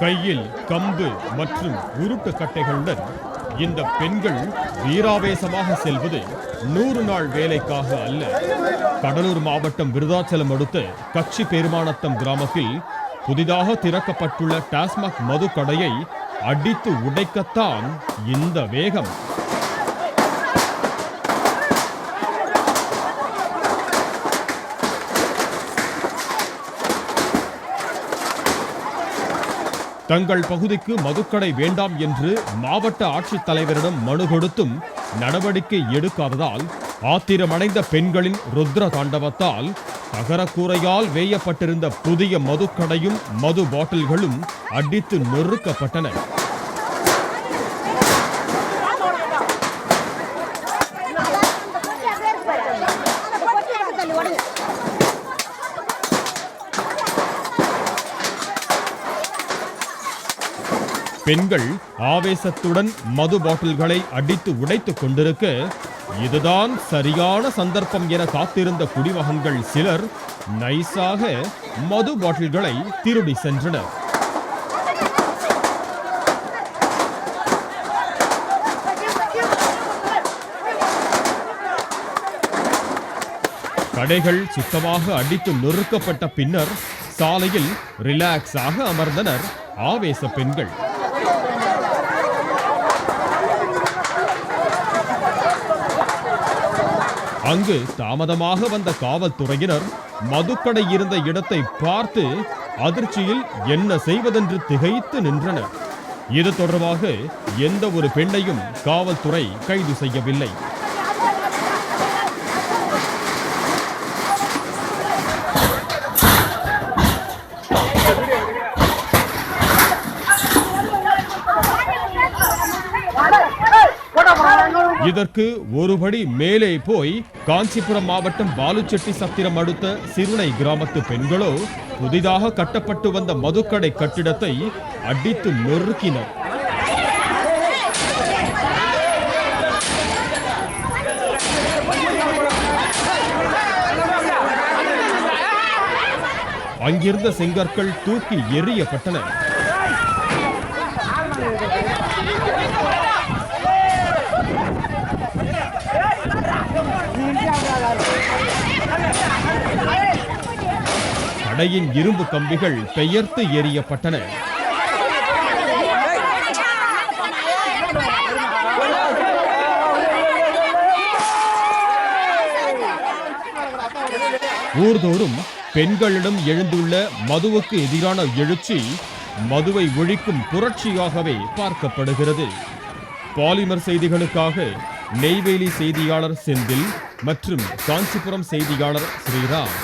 கையில் கம்பு மற்றும் உருட்டு கட்டைகளுடன் இந்த பெண்கள் வீராவேசமாக செல்வது 100 நாள் வேலைக்காக அல்ல. கடலூர் மாவட்டம் விருதாச்சலம் அடுத்த கட்சி பெருமானத்தம் கிராமத்தில் புதிதாக திறக்கப்பட்டுள்ள டாஸ்மாக் மது கடையை அடித்து உடைக்கத்தான் இந்த வேகம். தங்கள் பகுதிக்கு மதுக்கடை வேண்டாம் என்று மாவட்ட ஆட்சித்தலைவரிடம் மனு கொடுத்தும் நடவடிக்கை எடுக்காததால் ஆத்திரமடைந்த பெண்களின் ருத்ர தாண்டவத்தால் தகரக்கூரையால் வேயப்பட்டிருந்த புதிய மதுக்கடையும் மது பாட்டில்களும் அடித்து நொறுக்கப்பட்டன. பெண்கள் ஆவேசத்துடன் மது பாட்டில்களை அடித்து உடைத்துக் கொண்டிருக்க இதுதான் சரியான சந்தர்ப்பம் என காத்திருந்த குடிமகன்கள் சிலர் நைசாக மது பாட்டில்களை திருடி சென்றனர். கடைகள் சுத்தமாக அடித்து நொறுக்கப்பட்ட பின்னர் சாலையில் ரிலாக்ஸாக அமர்ந்தனர் ஆவேச பெண்கள். அங்கு தாமதமாக வந்த காவல்துறையினர் மதுக்கடை இருந்த இடத்தை பார்த்து அதிர்ச்சியில் என்ன செய்வதென்று திகைத்து நின்றனர். இது தொடர்பாக எந்த ஒரு பெண்ணையும் காவல்துறை கைது செய்யவில்லை. இதற்கு ஒருபடி மேலே போய் காஞ்சிபுரம் மாவட்டம் பாலுச்செட்டி சத்திரம் அடுத்த சிறுனை கிராமத்து பெண்களோ புதிதாக கட்டப்பட்டு வந்த மதுக்கடை கட்டிடத்தை அடித்து நொறுக்கினர். அங்கிருந்த செங்கற்கள் தூக்கி எறியப்பட்டன. கடையின் இரும்பு கம்பிகள் பெயர்த்து எறியப்பட்டன. ஊர்தோறும் பெண்களிடம் எழுந்துள்ள மதுவுக்கு எதிரான எழுச்சி மதுவை ஒழிக்கும் புரட்சியாகவே பார்க்கப்படுகிறது. பாலிமர் செய்திகளுக்காக நெய்வேலி செய்தியாளர் செந்தில் மற்றும் காஞ்சிபுரம் செய்தியாளர் ஸ்ரீராம்.